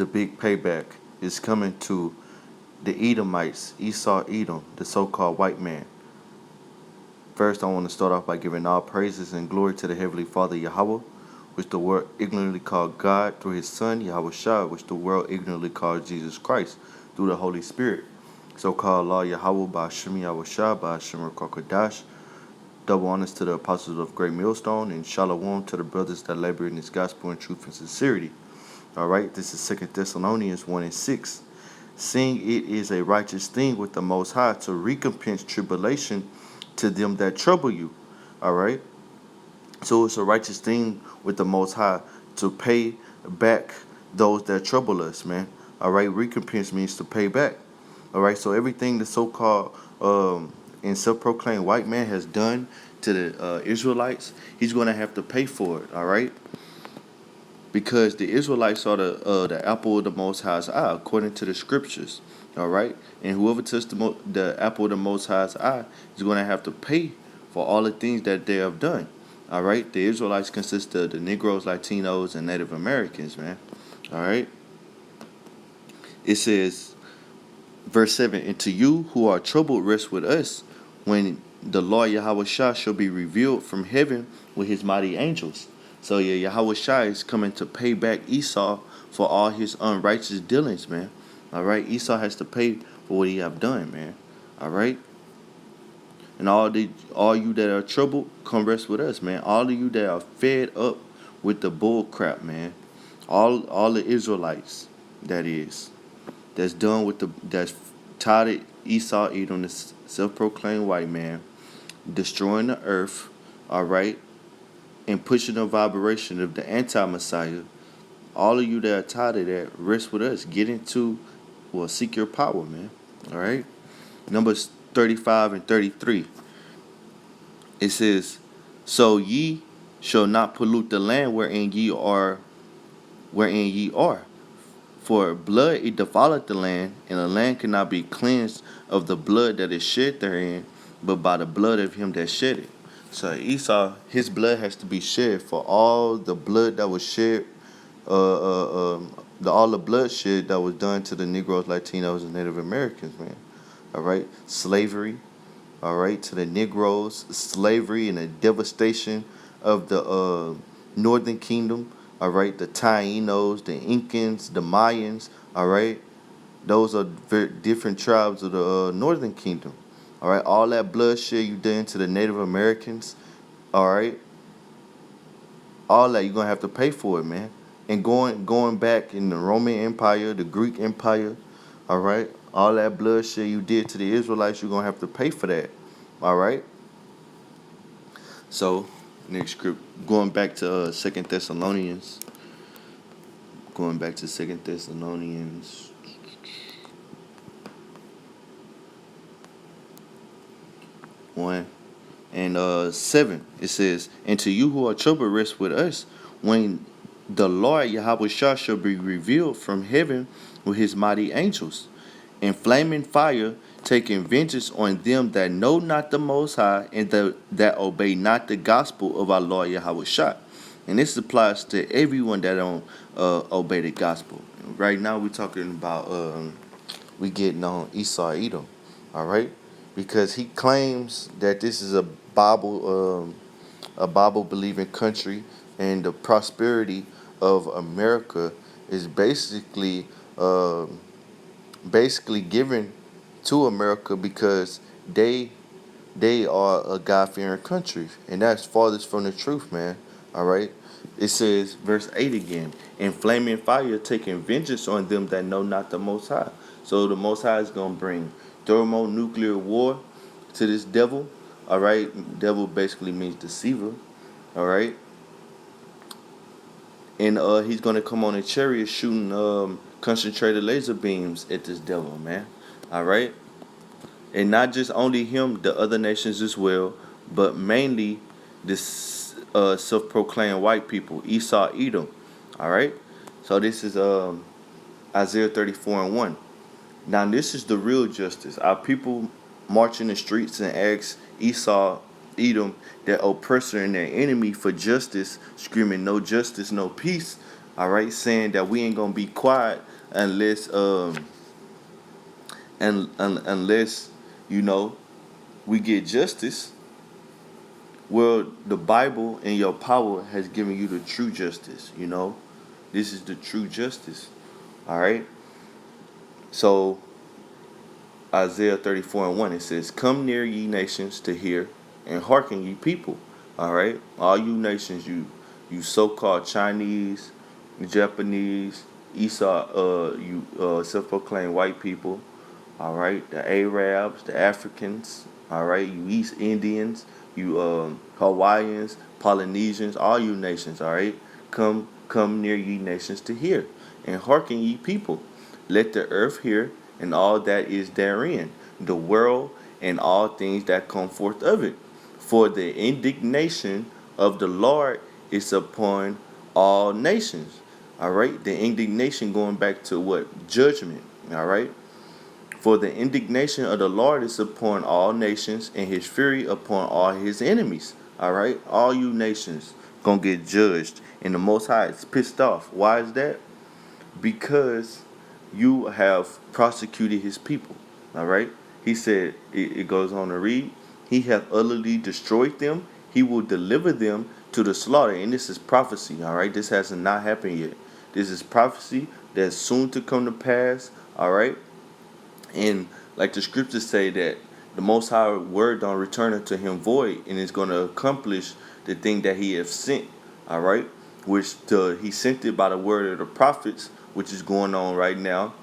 the big payback is coming to the Edomites, Esau, Edom, the so-called white man. First, I want to start off by giving all praises and glory to the Heavenly Father Yahweh, which the world ignorantly called God through His Son Yahweh Shah, which the world ignorantly called Jesus Christ through the Holy Spirit. So-called Law Yahweh by Hashem Yahweh Shah by Hashem Kokodash. Double honors to the apostles of Great Millstone, and shalom to the brothers that labor in this gospel in truth and sincerity. All right, this is 2 Thessalonians 1:6. Seeing it is a righteous thing with the Most High to recompense tribulation to them that trouble you. All right, so it's a righteous thing with the Most High to pay back those that trouble us, man. All right, recompense means to pay back. All right, so everything the so-called and self-proclaimed white man has done to the Israelites, he's going to have to pay for it. All right, because the Israelites are the apple of the Most High's eye, according to the scriptures. All right, and whoever touches the apple of the Most High's eye is going to have to pay for all the things that they have done. All right, the Israelites consist of the Negroes, Latinos, and Native Americans, man. All right, it says, verse 7, and to you who are troubled, rest with us when the Lord Yahweh Shah shall be revealed from heaven with his mighty angels. So yeah, Yahweh Shai is coming to pay back Esau for all his unrighteous dealings, man. All right, Esau has to pay for what he have done, man. All right, and all you that are troubled, come rest with us, man. All of you that are fed up with the bull crap, man. All the Israelites, that's done with that's tired of Esau, Edom, this self-proclaimed white man, destroying the earth. All right. And pushing the vibration of the anti-Messiah. All of you that are tired of that, rest with us. Get into, seek your power, man. All right. Numbers 35 and 33. It says, so ye shall not pollute the land wherein ye are. For blood it defileth the land, and the land cannot be cleansed of the blood that is shed therein, but by the blood of him that shed it. So Esau, his blood has to be shed for all the blood that was shed, all the bloodshed that was done to the Negroes, Latinos, and Native Americans, man. All right, slavery. All right, to the Negroes, slavery and the devastation of the Northern Kingdom. All right, the Taínos, the Incans, the Mayans. All right, those are very different tribes of the Northern Kingdom. All right, all that bloodshed you done to the Native Americans, all right, all that you're gonna have to pay for it, man. And going back in the Roman Empire, the Greek Empire, all right, all that bloodshed you did to the Israelites, you're gonna have to pay for that, all right. So next script, going back to 2 Thessalonians, 1 and 7, it says, and to you who are troubled, rest with us when the Lord Yahweh Shah shall be revealed from heaven with his mighty angels, in flaming fire, taking vengeance on them that know not the Most High, and that obey not the gospel of our Lord Yahweh Shah. And this applies to everyone that don't obey the gospel. Right now we're talking about we getting on Esau Edom, all right, because he claims that this is a Bible believing country, and the prosperity of America is basically given to America because they are a God-fearing country, and that's farthest from the truth, man. All right. It says, verse 8 again, in flaming fire, taking vengeance on them that know not the Most High. So the Most High is going to bring thermonuclear war to this devil. All right. Devil basically means deceiver. All right. And he's going to come on a chariot shooting concentrated laser beams at this devil, man. All right. And not just only him, the other nations as well, but mainly this self-proclaimed white people, Esau, Edom. All right. So this is Isaiah 34 and 1. Now this is the real justice. Our people march in the streets and ask Esau, Edom, their oppressor and their enemy, for justice, screaming no justice, no peace. All right, saying that we ain't gonna be quiet unless unless you know we get justice. Well, the Bible and your power has given you the true justice. This is the true justice. All right. So Isaiah 34:1, it says, "Come near, ye nations, to hear, and hearken, ye people." All right, all you nations, you so-called Chinese, Japanese, Esau, you self-proclaimed white people. All right, the Arabs, the Africans. All right, you East Indians, you Hawaiians, Polynesians, all you nations. All right, come near, ye nations, to hear, and hearken, ye people. Let the earth hear, and all that is therein, the world and all things that come forth of it. For the indignation of the Lord is upon all nations. All right, the indignation going back to what? Judgment. All right. For the indignation of the Lord is upon all nations, and his fury upon all his enemies. All right, all you nations gonna get judged, and the Most High is pissed off. Why is that? Because you have prosecuted his people. All right. He said, it goes on to read, he hath utterly destroyed them. He will deliver them to the slaughter. And this is prophecy. All right. This has not happened yet. This is prophecy that's soon to come to pass. All right. And like the scriptures say that the Most High word don't return unto him void, and is going to accomplish the thing that he has sent. All right, which he sent it by the word of the prophets, which is going on right now.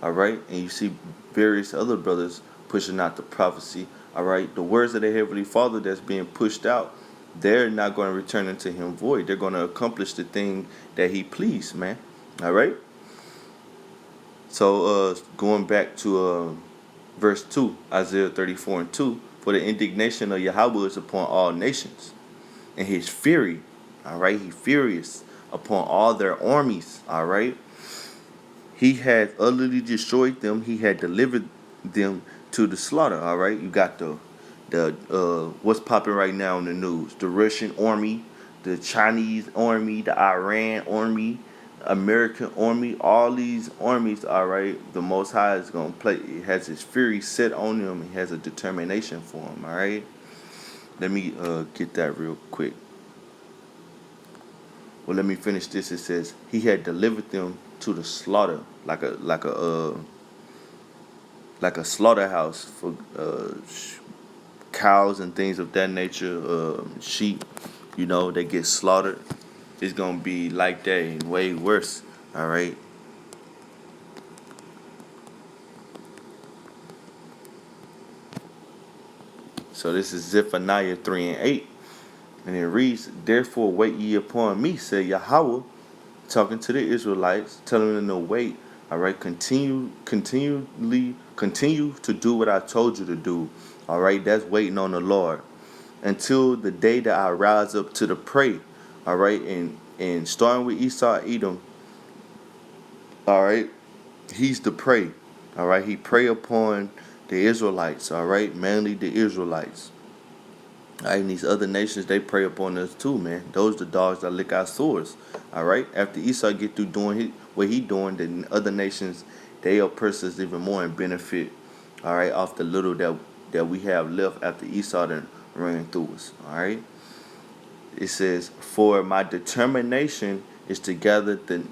All right, and you see various other brothers pushing out the prophecy. All right, the words of the Heavenly Father that's being pushed out, they're not going to return unto him void. They're going to accomplish the thing that he pleased, man. All right. So going back to verse 2, Isaiah 34:2, for the indignation of Yahweh is upon all nations, and his fury, all right, he furious upon all their armies, all right. He had utterly destroyed them, he had delivered them to the slaughter, all right. You got the what's popping right now in the news, the Russian army, the Chinese army, the Iran army, American army, all these armies, all right, the Most High is going to play, he has his fury set on them, he has a determination for them, all right. Let me get that real quick. Well, let me finish this. It says, he had delivered them to the slaughter, like a slaughterhouse for cows and things of that nature, sheep, they get slaughtered. It's gonna be like that and way worse. All right. So this is Zephaniah 3:8, and it reads, "Therefore wait ye upon me," said Yahweh, talking to the Israelites, telling them to wait. All right, continue to do what I told you to do. All right, that's waiting on the Lord until the day that I rise up to the prey. All right, and starting with Esau, Edom. All right, he's the prey. All right, he prey upon the Israelites. All right, mainly the Israelites. All right, and these other nations, they prey upon us too, man. Those the dogs that lick our swords. All right, after Esau get through doing what he doing, then other nations, they oppress us even more and benefit. All right, off the little that we have left after Esau then ran through us. All right. It says, "For my determination is to gather the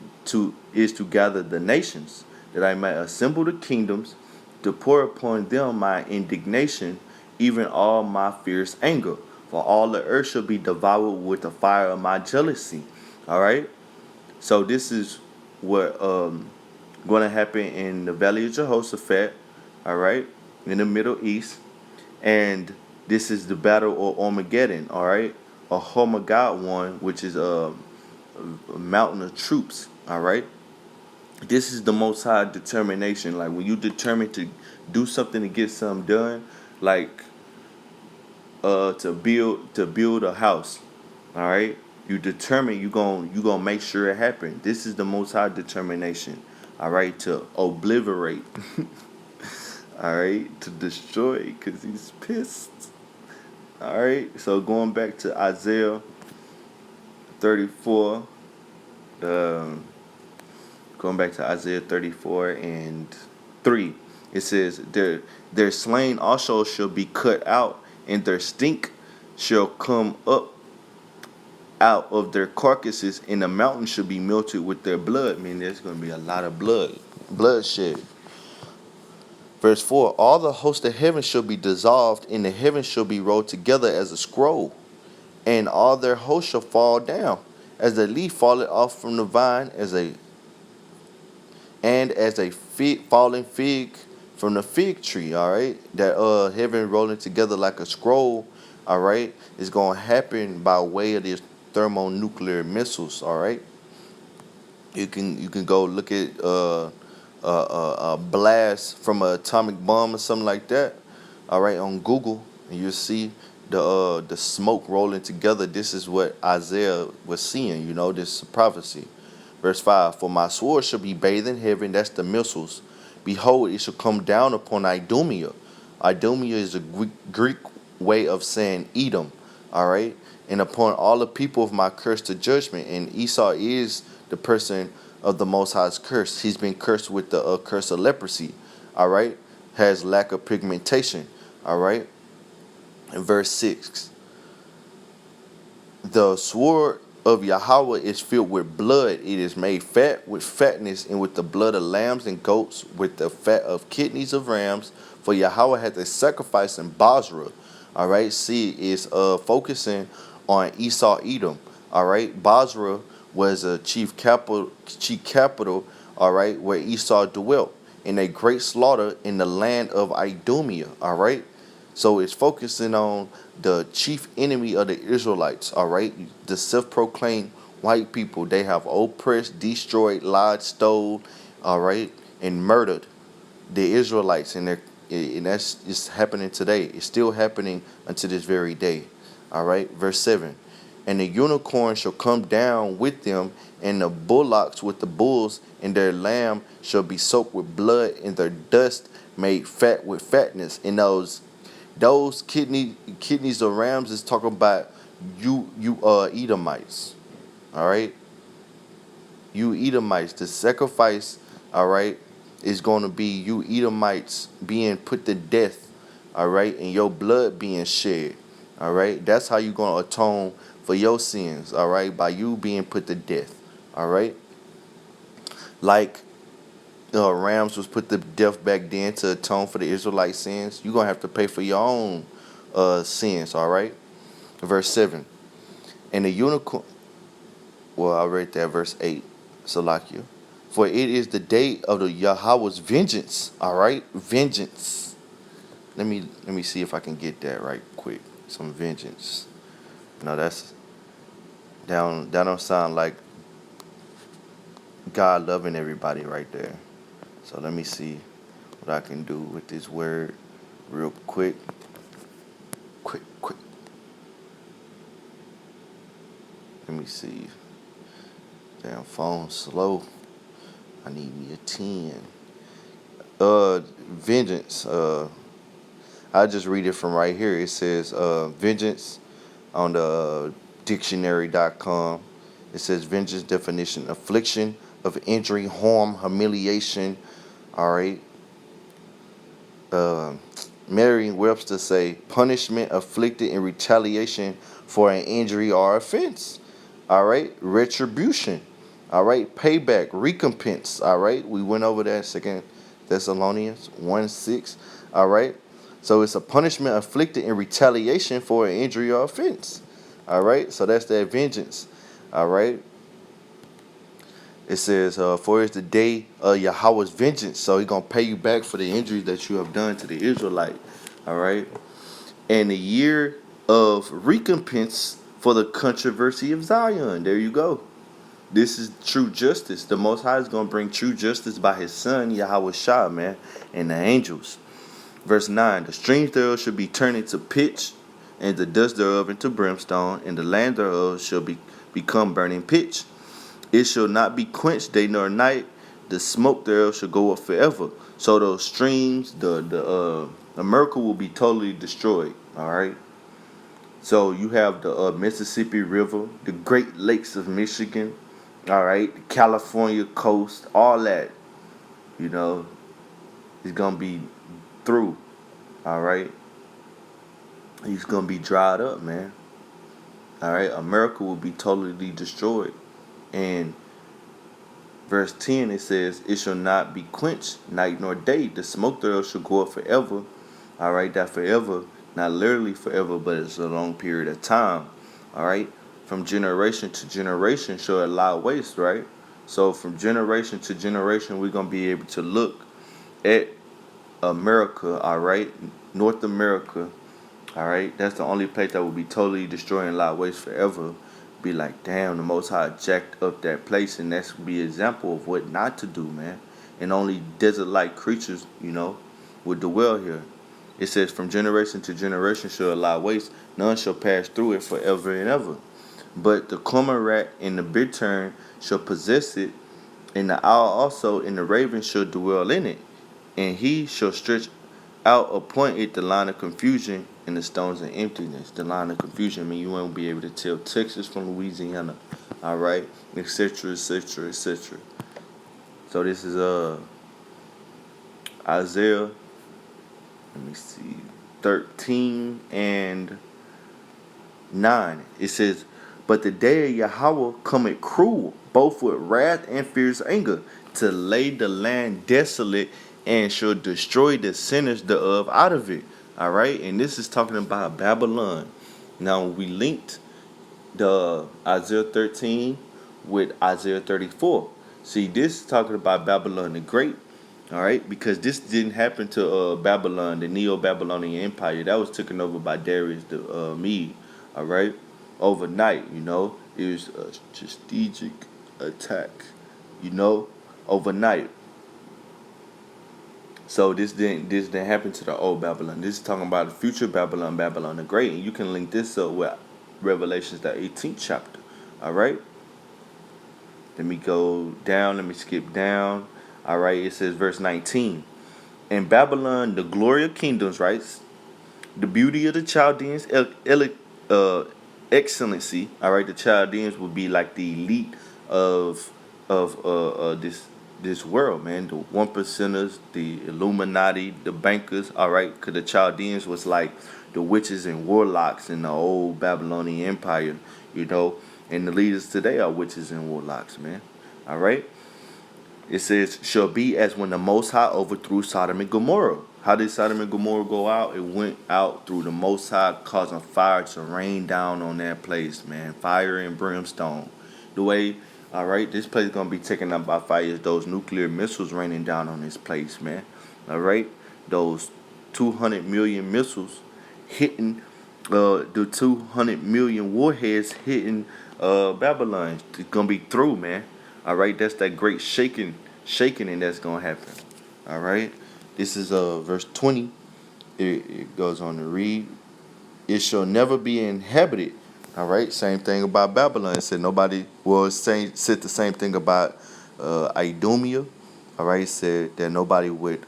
nations, that I may assemble the kingdoms, to pour upon them my indignation, even all my fierce anger. For all the earth shall be devoured with the fire of my jealousy." All right. So this is what going to happen in the Valley of Jehoshaphat. All right, in the Middle East, and this is the battle of Armageddon. All right, a Hormagad, which is a mountain of troops. All right, this is the Most High determination. Like when you determine to do something to get something done, like to build a house. All right, you determine you gonna make sure it happen. This is the Most High determination. All right, to obliterate. All right, to destroy, because he's pissed. All right, so going back to Isaiah 34, Going back to Isaiah 34 and 3, it says, their slain also shall be cut out, and their stink shall come up out of their carcasses, and the mountain shall be melted with their blood. I mean, there's going to be a lot of bloodshed. Verse 4, all the host of heaven shall be dissolved, and the heavens shall be rolled together as a scroll, and all their host shall fall down, as the leaf falleth off from the vine, as a falling fig from the fig tree. All right, that heaven rolling together like a scroll. All right, is going to happen by way of these thermonuclear missiles. All right, you can go look at a blast from an atomic bomb or something like that. All right, on Google, and you'll see the smoke rolling together. This is what Isaiah was seeing. This is a prophecy. Verse 5, for my sword shall be bathed in heaven. That's the missiles. Behold, it shall come down upon Idumea. Idumea is a Greek way of saying Edom. All right, and upon all the people of my curse to judgment. And Esau is the person of the Most High's curse. He's been cursed with the curse of leprosy. All right, has lack of pigmentation. All right, in verse 6, the sword of Yahweh is filled with blood. It is made fat with fatness, and with the blood of lambs and goats, with the fat of kidneys of rams. For Yahweh had a sacrifice in Basra. All right, see, it's focusing on Esau Edom. All right, Basra was a chief capital. All right, where Esau dwelt, in a great slaughter in the land of Idumea. All right, so it's focusing on the chief enemy of the Israelites. All right, the self-proclaimed white people. They have oppressed, destroyed, lied, stole, all right, and murdered the Israelites, and that's just happening today. It's still happening unto this very day. All right, verse 7, and the unicorn shall come down with them, and the bullocks with the bulls, and their lamb shall be soaked with blood, and their dust made fat with fatness. And those kidneys of rams is talking about you Edomites. All right, you Edomites. The sacrifice, all right, is going to be you Edomites being put to death. All right, and your blood being shed. All right, that's how you're going to atone for your sins. All right, by you being put to death. All right, like rams was put to death back then to atone for the Israelite sins. You're going to have to pay for your own sins, all right? Verse 7. And the unicorn, well, I read that, verse 8, Salakia. For it is the day of the Yahweh's vengeance, all right? Vengeance. Let me see if I can get that right quick. Some vengeance. No, that don't sound like God loving everybody right there. So let me see what I can do with this word real quick. Quick. Let me see. Damn, phone slow. I need me a 10. Vengeance. I just read it from right here. It says vengeance on the dictionary.com. It says vengeance definition: affliction of injury, harm, humiliation. All right. Merriam-Webster say punishment inflicted in retaliation for an injury or offense. All right. Retribution. All right. Payback, recompense. All right. We went over that, 2 Thessalonians 1:6. All right. So it's a punishment inflicted in retaliation for an injury or offense. All right. So that's that vengeance. All right. It says, for it's the day of Yahweh's vengeance. So he's going to pay you back for the injuries that you have done to the Israelite. All right. And the year of recompense for the controversy of Zion. There you go. This is true justice. The Most High is going to bring true justice by his son, Yahweh Shah, man, and the angels. Verse 9, the streams thereof shall be turned into pitch, and the dust thereof into brimstone, and the land thereof shall become burning pitch. It shall not be quenched day nor night. The smoke thereof shall go up forever. So those streams, the America will be totally destroyed. All right. So you have the Mississippi River, the Great Lakes of Michigan, All right, the California coast, all that, you know, is gonna be through. All right, he's gonna be dried up, man. All right, America will be totally destroyed. And verse 10 it says, "It shall not be quenched night nor day. The smoke thereof shall go up forever." All right, that forever, not literally forever, but it's a long period of time. All right, from generation to generation shall it lie waste. Right, so from generation to generation, we're gonna be able to look at America. All right, North America. All right, that's the only place that will be totally destroying lie waste forever. Be like, damn, the Most High jacked up that place, and that's be an example of what not to do, man. And only desert-like creatures, would dwell here. It says, "From generation to generation shall it lie waste; none shall pass through it forever and ever. But the cormorant and the bittern shall possess it, and the owl also and the raven shall dwell in it. And he shall stretch out upon it the line of confusion and the stones of emptiness." The line of confusion, I mean, you won't be able to tell Texas from Louisiana, all right, etc., etc., etc. So this is Isaiah. Let me see, 13:9. It says, "But the day of Yahweh cometh cruel, both with wrath and fierce anger, to lay the land desolate, and shall destroy the sinners thereof out of it." All right, and this is talking about Babylon. Now we linked the Isaiah 13 with Isaiah 34. See, this is talking about Babylon the Great. All right, because this didn't happen to Babylon, the Neo-Babylonian Empire. That was taken over by Darius the Mede. All right, overnight. It was a strategic attack. Overnight. So this didn't happen to the old Babylon. This is talking about the future Babylon, Babylon the Great, and you can link this up with Revelations the 18th chapter. All right. Let me go down. Let me skip down. All right. It says verse 19. "In Babylon, the glory of kingdoms, right? The beauty of the Chaldeans, uh, excellency. All right. The Chaldeans would be like the elite of this world, man. The one percenters, the Illuminati, the bankers. All right. Because the Chaldeans was like the witches and warlocks in the old Babylonian Empire. You know. And the leaders today are witches and warlocks, man. All right. It says, "Shall be as when the Most High overthrew Sodom and Gomorrah." How did Sodom and Gomorrah go out? It went out through the Most High, causing fire to rain down on that place, man. Fire and brimstone. The way, all right, this place is going to be taken up by fire is those nuclear missiles raining down on this place, man. All right? Those 200 million missiles hitting, the 200 million warheads hitting Babylon. It's going to be through, man. All right, that's that great shaking, and that's gonna happen. All right, this is verse 20. It goes on to read, "It shall never be inhabited." All right, same thing about Babylon. It said nobody. Well, said the same thing about Idumea. All right, it said that nobody would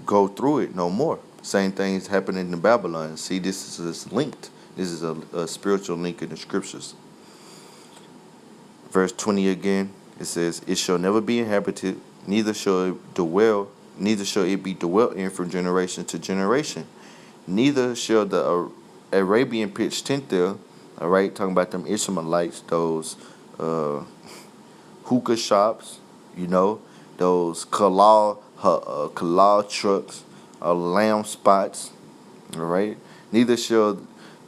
go through it no more. Same thing is happening in Babylon. See, this is linked. This is a spiritual link in the scriptures. Verse 20 again, it says, "It shall never be inhabited, neither shall it be dwelt in from generation to generation. Neither shall the Arabian pitch tent there." All right, talking about them Ishmaelites, those hookah shops, those halal trucks, lamb spots. All right. Neither shall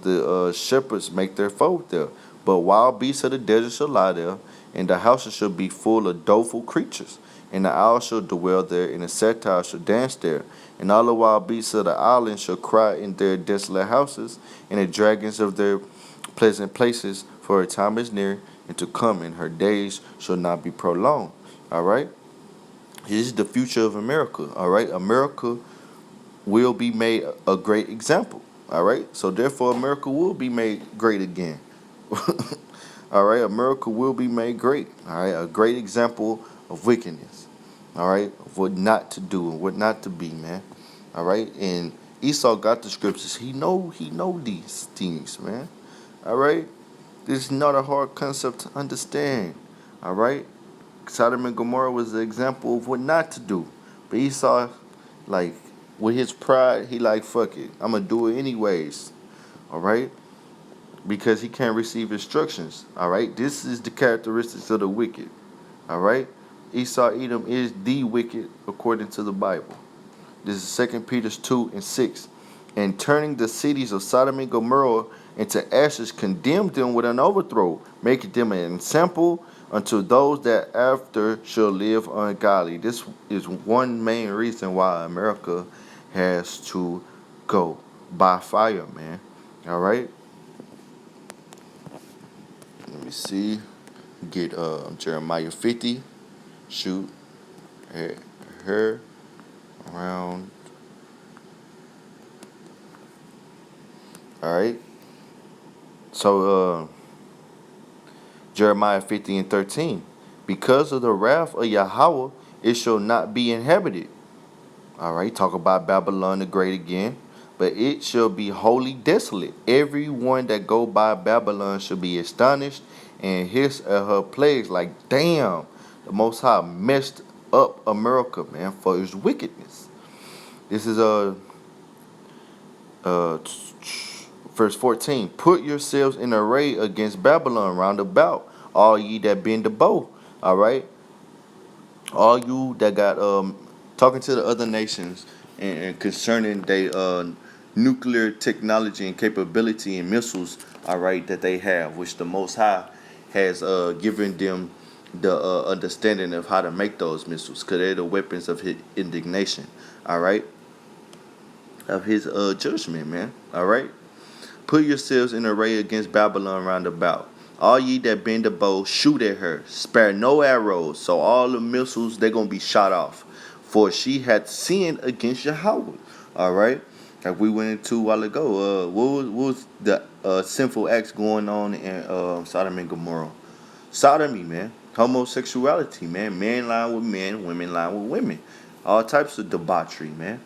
the shepherds make their fold there. But wild beasts of the desert shall lie there, and the houses shall be full of doleful creatures. And the owl shall dwell there, and the satyr shall dance there. And all the wild beasts of the island shall cry in their desolate houses, and the dragons of their pleasant places, for her time is near, and to come, and her days shall not be prolonged. All right? This is the future of America. All right? America will be made a great example. All right? So therefore, America will be made great again. All right, America will be made great. All right, a great example of wickedness. All right, of what not to do and what not to be, man. All right, and Esau got the scriptures. He know these things, man. All right, This is not a hard concept to understand. All right? Sodom and Gomorrah was the example of what not to do. But Esau, like, with his pride, he like, fuck it. I'm going to do it anyways. All right? Because he can't receive instructions. All right? This is the characteristics of the wicked. All right? Esau, Edom is the wicked according to the Bible. This is 2 Peter 2 and 6. And turning the cities of Sodom and Gomorrah into ashes, condemned them with an overthrow, making them an example unto those that after shall live ungodly. This is one main reason why America has to go by fire, man. All right? Let me see. Get Jeremiah 50. Shoot her around. All right. So Jeremiah 50 and 13. Because of the wrath of Yahweh, it shall not be inhabited. All right. Talk about Babylon the Great again. But it shall be wholly desolate. Everyone that go by Babylon shall be astonished and hiss at her plagues like, damn, the Most High messed up America, man, for his wickedness. This is verse 14. Put yourselves in array against Babylon round about, all ye that bend the bow. All right, all you that got talking to the other nations and concerning their nuclear technology and capability and missiles. All right, that they have, which the Most High has given them the understanding of how to make those missiles, because they're the weapons of his indignation. All right, of his judgment, man. All right. Put yourselves in array against Babylon round about. All ye that bend the bow, shoot at her. Spare no arrows. So all the missiles, they're going to be shot off. For she had sinned against Yahweh. All right? Like we went into a while ago. What was the sinful acts going on in Sodom and Gomorrah? Sodomy, man. Homosexuality, man. Men lying with men, women lying with women. All types of debauchery, man.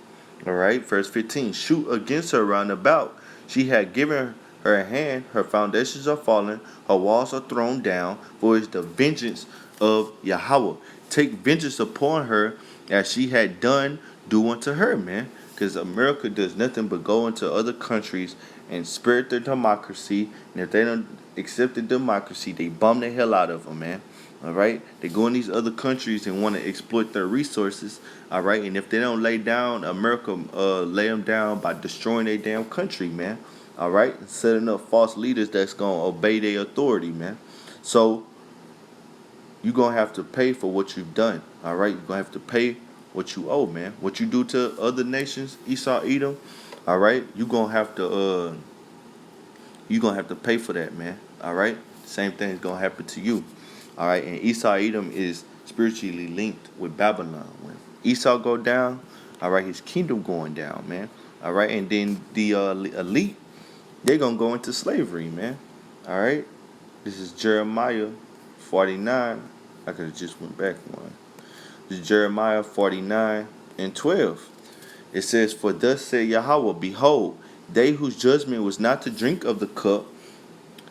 All right, verse 15. Shoot against her round about. She had given her a hand, her foundations are fallen, her walls are thrown down, for it's the vengeance of Yahweh. Take vengeance upon her as she had done, do unto her, man. Because America does nothing but go into other countries and spirit their democracy. And if they don't accept the democracy, they bum the hell out of them, man. All right, they go in these other countries and want to exploit their resources. All right, and if they don't lay down, America lay them down by destroying their damn country, man. All right, setting up false leaders that's gonna obey their authority, man. So you're gonna have to pay for what you've done. All right, you're gonna have to pay what you owe, man. What you do to other nations, Esau, Edom. All right, you're gonna have to pay for that, man. All right, same thing is gonna happen to you. All right, and Esau Edom is spiritually linked with Babylon. When Esau go down, all right, his kingdom going down, man. All right, and then the elite, they're gonna go into slavery, man. All right, this is Jeremiah 49. I could have just went back one. This is Jeremiah 49 and 12. It says, "For thus said Yahweh, behold, they whose judgment was not to drink of the cup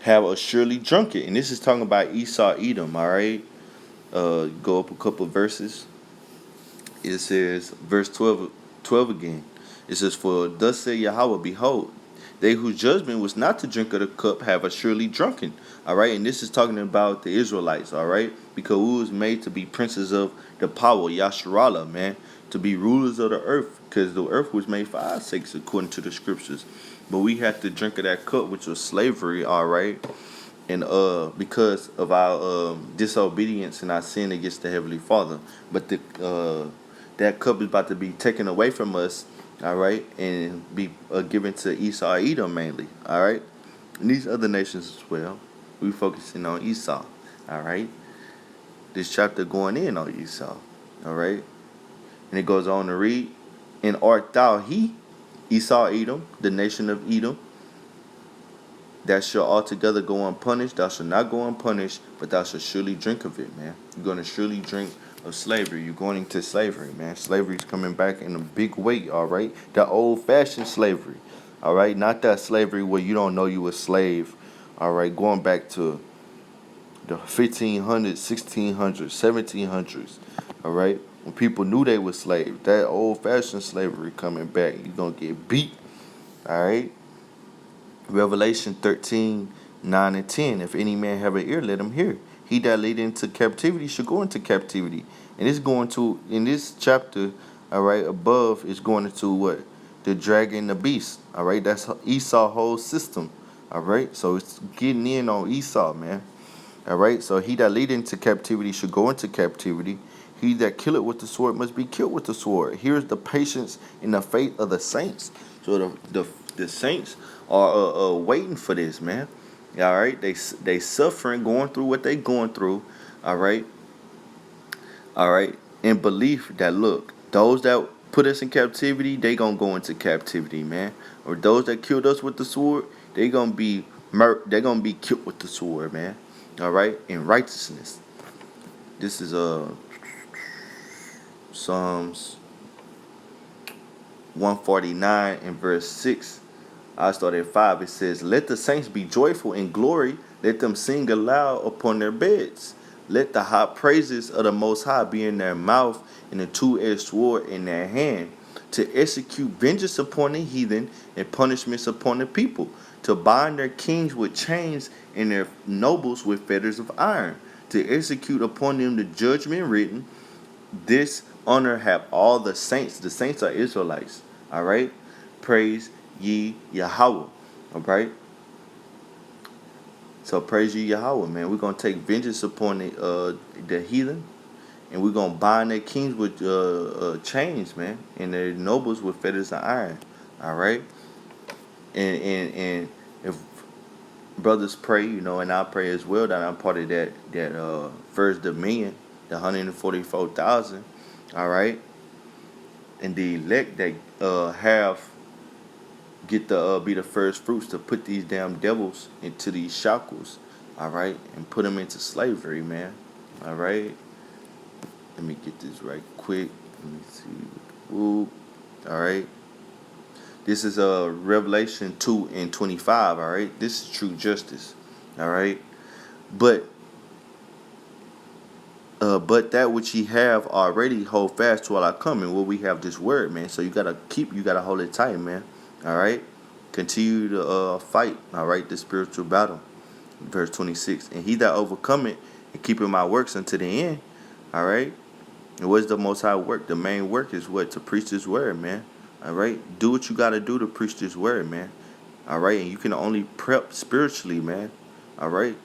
have assuredly drunk it." And this is talking about Esau, Edom, all right? Go up a couple of verses. It says, verse 12 again. It says, "For thus said Yahweh, behold, they whose judgment was not to drink of the cup have assuredly drunken." All right, and this is talking about the Israelites, all right? Because we was made to be princes of the power, Yasharallah, man, to be rulers of the earth, because the earth was made for our sakes, according to the scriptures. But we had to drink of that cup, which was slavery, all right? And because of our disobedience and our sin against the Heavenly Father. But that cup is about to be taken away from us, all right, and be given to Esau, Edom mainly, all right, and these other nations as well. We focusing on Esau, all right. This chapter going in on Esau, all right, and it goes on to read, "And art thou he, Esau, Edom, the nation of Edom, that shall altogether go unpunished? Thou shalt not go unpunished, but thou shalt surely drink of it," man. You're going to surely drink of slavery. You're going into slavery, man. Slavery's coming back in a big way, all right? The old-fashioned slavery, all right? Not that slavery where you don't know you a slave All right, going back to the 1500s, 1600s, 1700s. All right, when people knew they were slaves, that old-fashioned slavery coming back, you're gonna get beat. All right. Revelation 13:9 and 10. If any man have an ear, let him hear. He that lead into captivity should go into captivity. And it's going to, in this chapter, all right, above, is going into what? The dragon, the beast. All right, that's Esau's whole system. All right, so it's getting in on Esau, man. All right, so he that lead into captivity should go into captivity. He that kill it with the sword must be killed with the sword. Here's the patience and the faith of the saints. So the saints are waiting for this, man. All right, they suffering, going through what they going through. All right, in belief that look, those that put us in captivity, they gonna go into captivity, man. Or those that killed us with the sword, they gonna be they gonna be killed with the sword, man. All right, in righteousness. This is Psalms 149 and verse 6. I start at 5. It says, let the saints be joyful in glory. Let them sing aloud upon their beds. Let the high praises of the Most High be in their mouth and a two-edged sword in their hand, to execute vengeance upon the heathen and punishments upon the people, to bind their kings with chains and their nobles with fetters of iron, to execute upon them the judgment written. This honor have all the saints. The saints are Israelites. All right? Praise ye Yahweh. All right? So praise ye Yahweh, man. We're going to take vengeance upon the heathen. And we're going to bind their kings with chains, man. And their nobles with fetters of iron. All right? And if brothers pray, and I pray as well, that I'm part of that first dominion, the 144,000. All right? And the elect that get to be the first fruits to put these damn devils into these shackles, all right, and put them into slavery, man. All right, let me get this right quick. Let me see. Ooh. All right, this is Revelation 2 and 25. All right, this is true justice. All right, but that which ye have already hold fast while I come. And where we have this word, man. So you gotta hold it tight, man. All right, continue to fight. All right, the spiritual battle. Verse 26. And he that overcometh and keepeth my works unto the end. All right. And what's the most high work? The main work is what? To preach this word, man. All right. Do what you gotta do to preach this word, man. All right. And you can only prep spiritually, man. All right.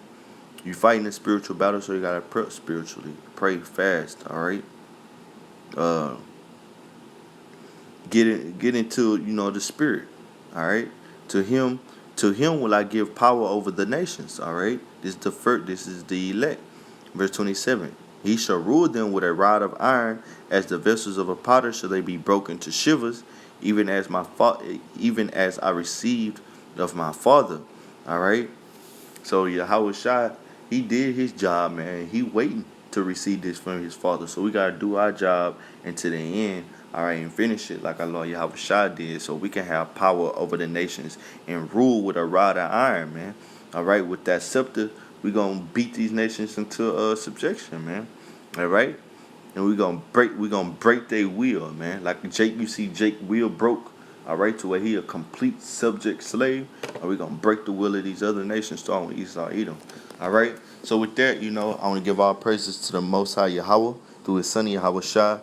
You fighting a spiritual battle, so you gotta prep spiritually. Pray fast, all right. Get into the spirit, all right. To him will I give power over the nations, all right. This is the elect. Verse 27. He shall rule them with a rod of iron, as the vessels of a potter shall they be broken to shivers, even as I received of my father, all right. So Yahweh Shai, he did his job, man. He waiting to receive this from his father. So we gotta do our job until the end, all right, and finish it like our Lord Yahweh Shai did, so we can have power over the nations and rule with a rod of iron, man. All right, with that scepter, we gonna beat these nations into subjection, man. All right, and we gonna break their will, man. Like you see Jake will broke. All right, to where he a complete subject slave. Or we gonna break the will of these other nations, starting with Esau, Edom. All right. So with that, I want to give all praises to the Most High Yahweh through His Son Yahweh Shai.